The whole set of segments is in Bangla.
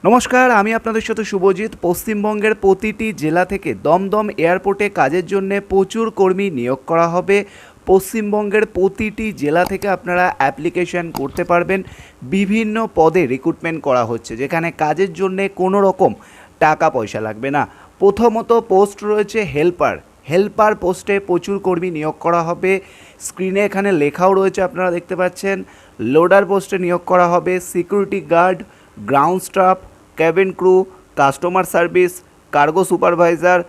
নমস্কার, আমি আপনাদের সাথে শুভজিৎ। পশ্চিমবঙ্গের প্রতিটি জেলা থেকে দমদম এয়ারপোর্টে কাজের জন্য প্রচুর কর্মী নিয়োগ করা হবে। পশ্চিমবঙ্গের প্রতিটি জেলা থেকে আপনারা অ্যাপ্লিকেশন করতে পারবেন। বিভিন্ন পদে রিক্রুটমেন্ট করা হচ্ছে, যেখানে কাজের জন্য কোনো রকম টাকা পয়সা লাগবে না। প্রথমত পোস্ট রয়েছে হেল্পার পোস্টে প্রচুর কর্মী নিয়োগ করা হবে। স্ক্রিনে এখানে লেখাও রয়েছে, আপনারা দেখতে পাচ্ছেন। লোডার পোস্টে নিয়োগ করা হবে security guard, ground staff, cabin crew, customer service, cargo supervisor,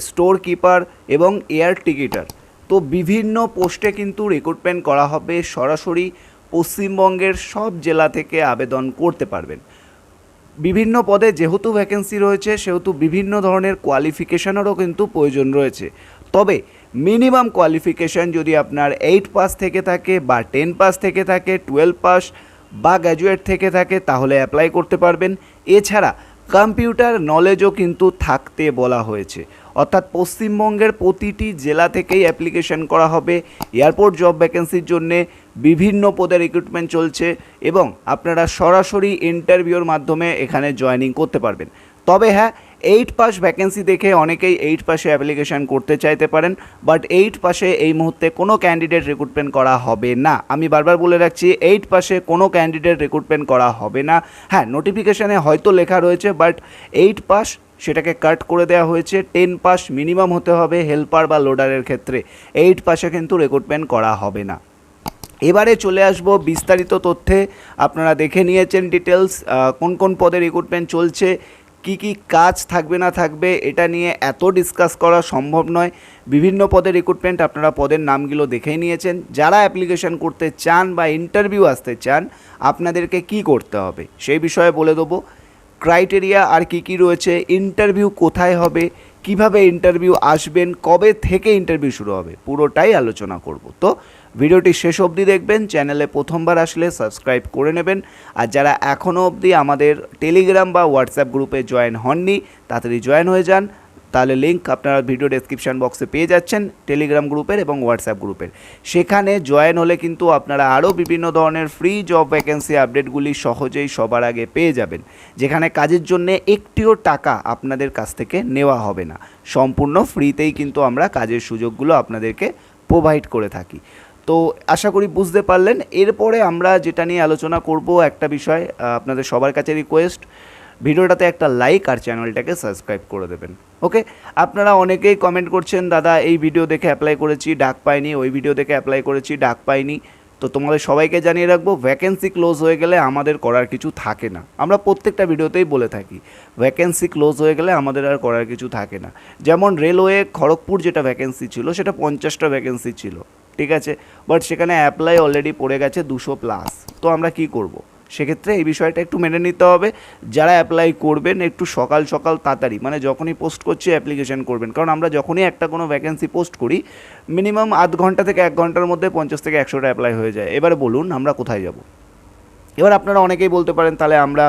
store keeper এবং এয়ার টিকিটার। তো বিভিন্ন পোস্টে কিন্তু রিক্রুটমেন্ট করা হবে। সরাসরি পশ্চিমবঙ্গের সব জেলা থেকে আবেদন করতে পারবেন। বিভিন্ন পদে যেহেতু ভ্যাকেন্সি রয়েছে, সেহেতু বিভিন্ন ধরনের কোয়ালিফিকেশনেরও কিন্তু প্রয়োজন রয়েছে। তবে মিনিমাম কোয়ালিফিকেশান যদি আপনার 8 পাস থেকে থাকে বা 10 পাস থেকে থাকে, 12 পাস বা গ্র্যাজুয়েট থেকে থাকে, তাহলে অ্যাপ্লাই করতে পারবেন। এছাড়া কম্পিউটার নলেজও কিন্তু থাকতে বলা হয়েছে। অর্থাৎ পশ্চিমবঙ্গের প্রতিটি জেলা থেকেই অ্যাপ্লিকেশন করা হবে। এয়ারপোর্ট জব ভ্যাকেন্সির জন্যে বিভিন্ন পদে রিক্রুটমেন্ট চলছে এবং আপনারা সরাসরি ইন্টারভিউর মাধ্যমে এখানে জয়েনিং করতে পারবেন। তবে হ্যাঁ, 8 পাস ভ্যাকেন্সি দেখে অনেকেই 8 পাসে অ্যাপ্লিকেশান করতে চাইতে পারেন, বাট 8 পাসে এই মুহূর্তে কোনো ক্যান্ডিডেট রিক্রুটমেন্ট করা হবে না। আমি বারবার বলে রাখছি, 8 পাসে কোনো ক্যান্ডিডেট রিক্রুটমেন্ট করা হবে না। হ্যাঁ, নোটিফিকেশানে হয়তো লেখা রয়েছে, বাট 8 পাস সেটাকে কাট করে দেওয়া হয়েছে। 10 পাস মিনিমাম হতে হবে হেল্পার বা লোডারের ক্ষেত্রে। 8 পাসে কিন্তু রিক্রুটমেন্ট করা হবে না। এবারে চলে আসবো বিস্তারিত তথ্যে। আপনারা দেখে নিয়েছেন ডিটেলস, কোন কোন পদে রিক্রুটমেন্ট চলছে, কি কি কাজ থাকবে না থাকবে, এটা নিয়ে এত ডিসকাস করা সম্ভব নয়। বিভিন্ন পদে রিক্রুটমেন্ট, আপনারা পদের নামগুলো দেখেই নিয়েছেন। যারা অ্যাপ্লিকেশন করতে চান বা ইন্টারভিউ আসতে চান, আপনাদেরকে কি করতে হবে সেই বিষয়ে বলে দেবো। ক্রাইটেরিয়া আর কি রয়েছে, ইন্টারভিউ কোথায় হবে, কিভাবে ইন্টারভিউ আসবেন, কবে থেকে ইন্টারভিউ শুরু হবে, পুরোটাই আলোচনা করব। তো ভিডিওটি শেষ অবধি দেখবেন। চ্যানেলে প্রথমবার আসলে সাবস্ক্রাইব করে নেবেন। আর যারা এখনও অবধি আমাদের টেলিগ্রাম বা হোয়াটসঅ্যাপ গ্রুপে জয়েন হননি, তাড়াতাড়ি জয়েন হয়ে যান। তাহলে লিঙ্ক আপনারা ভিডিও ডেসক্রিপশান বক্সে পেয়ে যাচ্ছেন, টেলিগ্রাম গ্রুপের এবং হোয়াটসঅ্যাপ গ্রুপের। সেখানে জয়েন হলে কিন্তু আপনারা আরও বিভিন্ন ধরনের ফ্রি জব ভ্যাকেন্সি আপডেটগুলি সহজেই সবার আগে পেয়ে যাবেন, যেখানে কাজের জন্য একটিও টাকা আপনাদের কাছ থেকে নেওয়া হবে না। সম্পূর্ণ ফ্রিতেই কিন্তু আমরা কাজের সুযোগগুলো আপনাদেরকে প্রোভাইড করে থাকি। তো আশা করি বুঝতে পারলেন। এরপরে আমরা যেটা নিয়ে আলোচনা করব, একটা বিষয়, আপনাদের সবার কাছে রিকোয়েস্ট, ভিডিওটাতে একটা লাইক আর চ্যানেলটাকে সাবস্ক্রাইব করে দেবেন। ওকে, আপনারা অনেকেই কমেন্ট করছেন, দাদা এই ভিডিও দেখে অ্যাপ্লাই করেছি ডাক পাইনি, ওই ভিডিও দেখে অ্যাপ্লাই করেছি ডাক পাইনি। তো তোমাদের সবাইকে জানিয়ে রাখবো, ভ্যাকেন্সি ক্লোজ হয়ে গেলে আমাদের করার কিছু থাকে না। আমরা প্রত্যেকটা ভিডিওতেই বলে থাকি, ভ্যাকেন্সি ক্লোজ হয়ে গেলে আমাদের আর করার কিছু থাকে না। যেমন রেলওয়ে খড়গপুর যেটা ভ্যাকেন্সি ছিল, সেটা 50টা ভ্যাকেন্সি ছিল, ঠিক আছে, বাট সেখানে অ্যাপ্লাই অলরেডি পড়ে গেছে 200+। তো আমরা কি করব? সেক্ষেত্রে এই বিষয়টা একটু মেনে নিতে হবে। যারা অ্যাপ্লাই করবেন একটু সকাল সকাল তাড়াতাড়ি, মানে যখনই পোস্ট করছি অ্যাপ্লিকেশন করবেন। কারণ আমরা যখনই একটা কোনো ভ্যাকেন্সি পোস্ট করি, মিনিমাম আধ ঘন্টা থেকে 1 ঘন্টার মধ্যে 50 থেকে 100টা অ্যাপ্লাই হয়ে যায়। এবারে বলুন আমরা কোথায় যাব? এবার আপনারা অনেকেই বলতে পারেন, তাহলে আমরা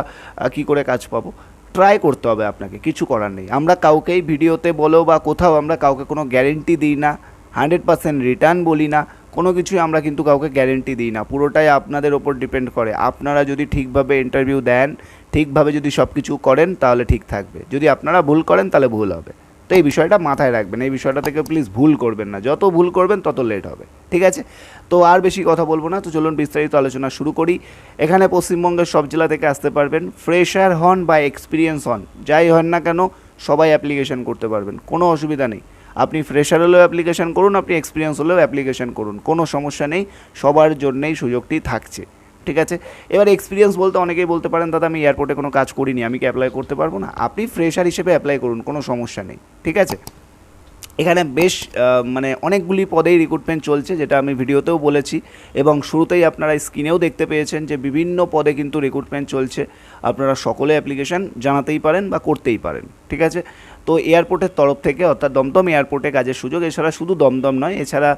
কি করে কাজ পাবো? ট্রাই করতে হবে আপনাকে, কিছু করার নেই। আমরা কাউকেই ভিডিওতে বলো বা কোথাও আমরা কাউকে কোনো গ্যারেন্টি দিই না, 100% রিটার্ন বলি না, কোনো কিছুই আমরা কিন্তু কাউকে গ্যারেন্টি দিই না। পুরোটাই আপনাদের ওপর ডিপেন্ড করে। আপনারা যদি ঠিকভাবে ইন্টারভিউ দেন, ঠিকভাবে যদি সব কিছু করেন, তাহলে ঠিক থাকবে। যদি আপনারা ভুল করেন, তাহলে ভুল হবে। তো এই বিষয়টা মাথায় রাখবেন, এই বিষয়টা থেকে প্লিজ ভুল করবেন না। যত ভুল করবেন তত লেট হবে, ঠিক আছে? তো আর বেশি কথা বলবো না, তো চলুন বিস্তারিত আলোচনা শুরু করি। এখানে পশ্চিমবঙ্গের সব জেলা থেকে আসতে পারবেন। ফ্রেশার হন বা এক্সপিরিয়েন্স হন, যাই হন না কেন, সবাই অ্যাপ্লিকেশন করতে পারবেন, কোনো অসুবিধা নেই। আপনি ফ্রেশার হলেও অ্যাপ্লিকেশন করুন, আপনি এক্সপিরিয়েন্স হলেও অ্যাপ্লিকেশন করুন, কোনো সমস্যা নেই। সবার জন্যেই সুযোগটি থাকছে, ঠিক আছে? এবার এক্সপিরিয়েন্স বলতে অনেকেই বলতে পারেন, দাদা আমি এয়ারপোর্টে কোনো কাজ করিনি, আমি কি অ্যাপ্লাই করতে পারবো না? আপনি ফ্রেশার হিসেবে অ্যাপ্লাই করুন, কোনো সমস্যা নেই, ঠিক আছে? এখানে বেশ মানে অনেকগুলি পদেই রিক্রুটমেন্ট চলছে, যেটা আমি ভিডিওতেও বলেছি এবং শুরুতেই আপনারা স্ক্রিনেও দেখতে পেয়েছেন যে বিভিন্ন পদে কিন্তু রিক্রুটমেন্ট চলছে। আপনারা সকলে অ্যাপ্লিকেশান জানাতেই পারেন বা করতেই পারেন, ঠিক আছে? তো এয়ারপোর্টের তরফ থেকে অর্থাৎ দমদম এয়ারপোর্টে কাজের সুযোগ, এছাড়া শুধু দমদম নয়, এছাড়া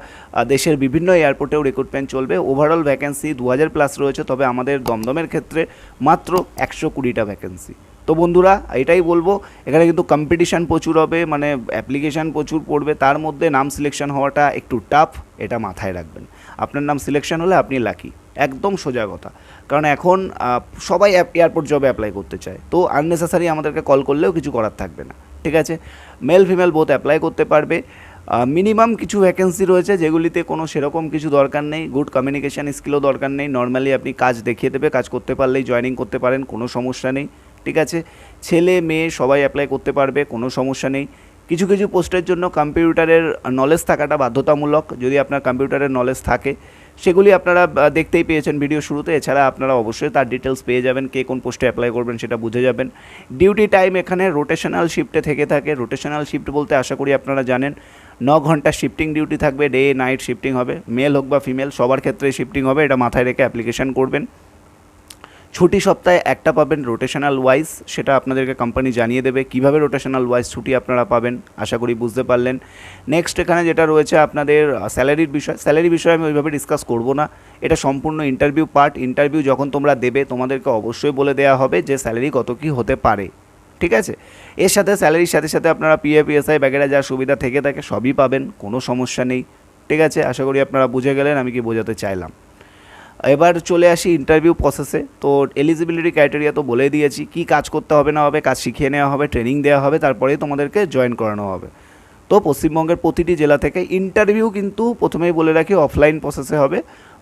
দেশের বিভিন্ন এয়ারপোর্টেও রিক্রুটমেন্ট চলবে। ওভারঅল ভ্যাকেন্সি 2000+ রয়েছে, তবে আমাদের দমদমের ক্ষেত্রে মাত্র 120টা ভ্যাকেন্সি। তো বন্ধুরা এটাই বলবো, এখানে কিন্তু কম্পিটিশান প্রচুর হবে, মানে অ্যাপ্লিকেশান প্রচুর পড়বে, তার মধ্যে নাম সিলেকশন হওয়াটা একটু টাফ, এটা মাথায় রাখবেন। আপনার নাম সিলেকশন হলে আপনি লাকি, একদম সোজা কথা। কারণ এখন সবাই এয়ারপোর্ট জবে অ্যাপ্লাই করতে চায়, তো আননেসেসারি আমাদেরকে কল করলেও কিছু করার থাকবে না, ঠিক আছে। মেল ফিমেল বোথ অ্যাপ্লাই করতে পারবে। মিনিমাম কিছু ভ্যাকেন্সি রয়েছে যেগুলিতে কোনো সেরকম কিছু দরকার নেই, গুড কমিউনিকেশান স্কিলও দরকার নেই, নর্মালি আপনি কাজ দেখিয়ে দেবে, কাজ করতে পারলেই জয়েনিং করতে পারেন, কোনো সমস্যা নেই, ঠিক আছে। ছেলে মেয়ে সবাই অ্যাপ্লাই করতে পারবে, কোনো সমস্যা নেই। কিছু কিছু পোস্টের জন্য কম্পিউটারের নলেজ থাকাটা বাধ্যতামূলক, যদি আপনার কম্পিউটারের নলেজ থাকে সেগুলি আপনারা দেখতেই পেয়েছেন ভিডিও শুরুতে। এছাড়া আপনারা অবশ্যই তার ডিটেলস পেয়ে যাবেন, কে কোন পোস্টে অ্যাপ্লাই করবেন সেটা বুঝে যাবেন। ডিউটি টাইম এখানে রোটেশনাল শিফটে থেকে থাকে। রোটেশনাল শিফট বলতে আশা করি আপনারা জানেন 9 ঘন্টা শিফটিং ডিউটি থাকবে, ডে নাইট শিফটিং হবে, মেল হোক বা ফিমেল সবার ক্ষেত্রে শিফটিং হবে, এটা মাথায় রেখে অ্যাপ্লিকেশান করবেন। ছুটি সপ্তাহে একটা পাবেন রোটেশনাল ওয়াইজ, সেটা আপনাদেরকে কোম্পানি জানিয়ে দেবে কীভাবে রোটেশনাল ওয়াইজ ছুটি আপনারা পাবেন, আশা করি বুঝতে পারলেন। নেক্সট এখানে যেটা রয়েছে আপনাদের স্যালারির বিষয়, স্যালারি বিষয়ে আমি ওইভাবে ডিসকাস করব না, এটা সম্পূর্ণ ইন্টারভিউ পার্ট। ইন্টারভিউ যখন তোমরা দেবে তোমাদেরকে অবশ্যই বলে দেওয়া হবে যে স্যালারি কত কী হতে পারে, ঠিক আছে। এর সাথে স্যালারির সাথে সাথে আপনারা পিএফ পিএসআই বাগেরা যা সুবিধা থেকে থাকে সবই পাবেন, কোনো সমস্যা নেই, ঠিক আছে। আশা করি আপনারা বুঝে গেলেন আমি কি বোঝাতে চাইলাম। এবার চলে আসি ইন্টারভিউ প্রসেসে। তো এলিজিবিলিটি ক্রাইটেরিয়া তো বলে দিয়েছি, কি কাজ করতে হবে না হবে, কাজ শিখিয়ে নেওয়া হবে, ট্রেনিং দেওয়া হবে, তারপরেই তোমাদেরকে জয়েন করানো হবে। তো পশ্চিমবঙ্গের প্রতিটি জেলা থেকে ইন্টারভিউ কিন্তু প্রথমেই বলে রাখি অফলাইন প্রসেসে হবে।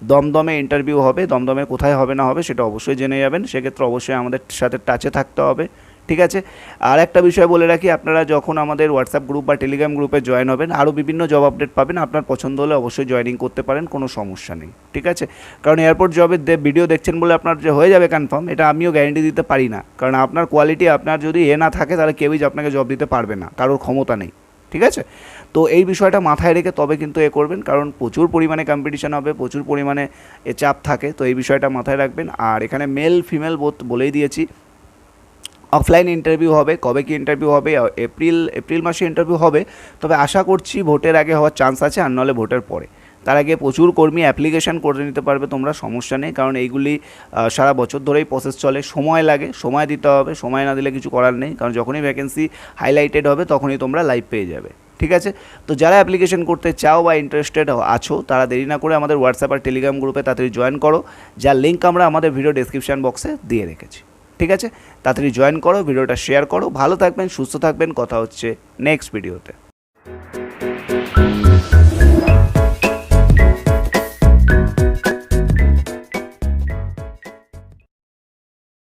দমদমে ইন্টারভিউ হবে, দমদমে কোথায় হবে না হবে সেটা অবশ্যই জেনে যাবেন, সেক্ষেত্রে অবশ্যই আমাদের সাথে টাচে থাকতে হবে, ঠিক আছে। আর একটা বিষয় বলে রাখি, আপনারা যখন আমাদের হোয়াটসঅ্যাপ গ্রুপ বা টেলিগ্রাম গ্রুপে জয়েন হবেন আরও বিভিন্ন জব আপডেট পাবেন, আপনার পছন্দ হলে অবশ্যই জয়েনিং করতে পারেন, কোনো সমস্যা নেই, ঠিক আছে। কারণ এয়ারপোর্ট জবের ভিডিও দেখছেন বলে আপনার যে হয়ে যাবে কনফার্ম, এটা আমিও গ্যারেন্টি দিতে পারি না। কারণ আপনার কোয়ালিটি আপনার যদি না থাকে তাহলে কেউই আপনাকে জব দিতে পারবে না, কারোর ক্ষমতা নেই, ঠিক আছে। তো এই বিষয়টা মাথায় রেখে তবে কিন্তু করবেন, কারণ প্রচুর পরিমাণে কম্পিটিশন হবে, প্রচুর পরিমাণে চাপ থাকে, তো এই বিষয়টা মাথায় রাখবেন। আর এখানে মেল ফিমেল বোথ বলেই দিয়েছি। অফলাইন ইন্টারভিউ হবে, কবে কি ইন্টারভিউ হবে, এপ্রিল মাসে ইন্টারভিউ হবে, তবে আশা করছি ভোটের আগে হওয়ার চান্স আছে, আর নাহলে ভোটের পরে। তার আগে প্রচুর কর্মী অ্যাপ্লিকেশান করে নিতে পারবে তোমরা, সমস্যা নেই, কারণ এইগুলি সারা বছর ধরেই প্রসেস চলে, সময় লাগে, সময় দিতে হবে, সময় না দিলে কিছু করার নেই, কারণ যখনই ভ্যাকেন্সি হাইলাইটেড হবে তখনই তোমরা লাইভ পেয়ে যাবে, ঠিক আছে। তো যারা অ্যাপ্লিকেশন করতে চাও বা ইন্টারেস্টেড আছো তারা দেরি না করে আমাদের হোয়াটসঅ্যাপ আর টেলিগ্রাম গ্রুপে তাড়াতাড়ি জয়েন করো, যার লিঙ্ক আমরা আমাদের ভিডিও ডেসক্রিপশন বক্সে দিয়ে রেখেছি, ঠিক আছে। তাড়াতাড়ি জয়েন করো, ভিডিওটা শেয়ার করো, ভালো থাকবেন, সুস্থ থাকবেন, কথা হচ্ছে নেক্সট ভিডিওতে।